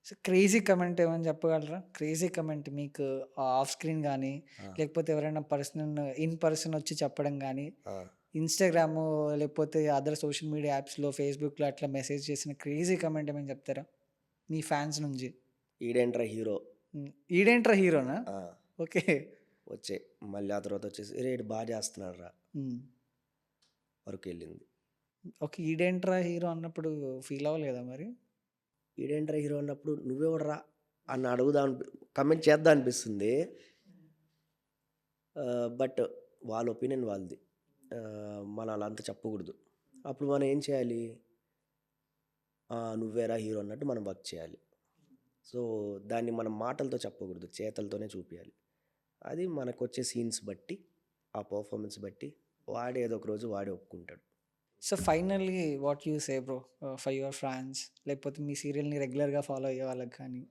So, crazy comment ఏమైనా చెప్పగలరా? Crazy comment మీకు ఆఫ్ స్క్రీన్ గాని, ఆ! లేకపోతే ఎవరైనా ఇన్ పర్సన్ వచ్చి చెప్పడం గాని, ఆ! ఇన్‌స్టాగ్రాము లేకపోతే అదర్ సోషల్ మీడియా యాప్స్‌లో, ఫేస్‌బుక్‌లో అట్లా మెసేజ్ చేసిన క్రేజీ కమెంట్ ఏమైనా చెప్తారా? మీ ఫ్యాన్స్ నుంచి. ఈడేంట్రా హీరో. హ్మ్. ఈడేంట్రా హీరోనా? ఆ! ఓకే. వచ్చాయి. మళ్ళీ ఆ తర్వాతొచ్చేసి "అరేయ్! ఈడు బా చేస్తున్నాడురా" హ్మ్. వరకెళ్ళింది. ఓకే. ఈడేంట్రా హీరో అన్నప్పుడు ఫీల్ అవ్వలేదా మరి? ఈడేంట్రా హీరో అన్నప్పుడు "నువ్వెవడురా" అని అడుగుదాం కామెంట్ చేద్దాం అనిపిస్తుంది. బట్ వాళ్ళ ఒపీనియన్ వాళ్ళది. మనం అలా అంతా చెప్పకూడదు. అప్పుడు మనం ఏం చేయాలి? "నువ్వేరా హీరో" అన్నట్టు మనం వర్క్ చేయాలి. సో, దాన్ని మనం మాటలతో చెప్పకూడదు. చేతలతోనే చూపియాలి. అది మనకొచ్చే సీన్స్ బట్టి, ఆ పెర్ఫార్మన్స్ బట్టి వాడు ఏదో ఒక రోజు వాడే ఒప్పుకుంటాడు. So, finally what you say bro for your fans లేకపోతే మీ సీరియల్‌ని రెగ్యులర్‌గా ఫాలో అయ్యే వాళ్ళకి గానీ,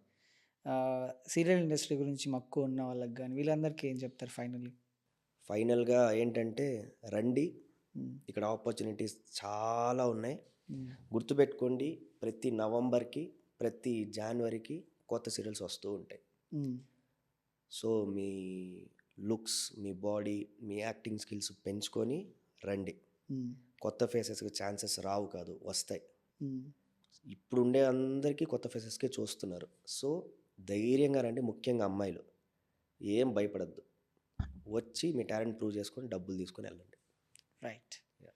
సీరియల్ ఇండస్ట్రీ గురించి మక్కువ ఉన్న వాళ్ళకి గానీ, వీళ్ళందరికీ ఏం చెప్తారు ఫైనల్లీ? ఫైనల్‌గా ఏంటంటే రండి. హ్మ్. ఇక్కడ ఆపర్చునిటీస్ చాలా ఉన్నాయి. హ్మ్. గుర్తుపెట్టుకోండి ప్రతి నవంబర్‌కి, ప్రతి జాన్వరికి కొత్త సీరియల్స్ వస్తూ ఉంటాయి. హ్మ్. సో, మీ లుక్స్, మీ బాడీ, మీ యాక్టింగ్ స్కిల్స్ పెంచుకొని రండి. హ్మ్. కొత్త ఫేసెస్‌కి ఛాన్సెస్ రావు కాదు, వస్తాయి. హ్మ్. ఇప్పుడుండే అందరికీ కొత్త ఫేసెస్‌కే చూస్తున్నారు. సో, ధైర్యంగా రండి ముఖ్యంగా అమ్మాయిలు. ఏం భయపడొద్దు. వచ్చి మీ టాలెంట్ ప్రూవ్ చేసుకొని డబ్బులు తీసుకొని ఎళ్ళండి. రైట్.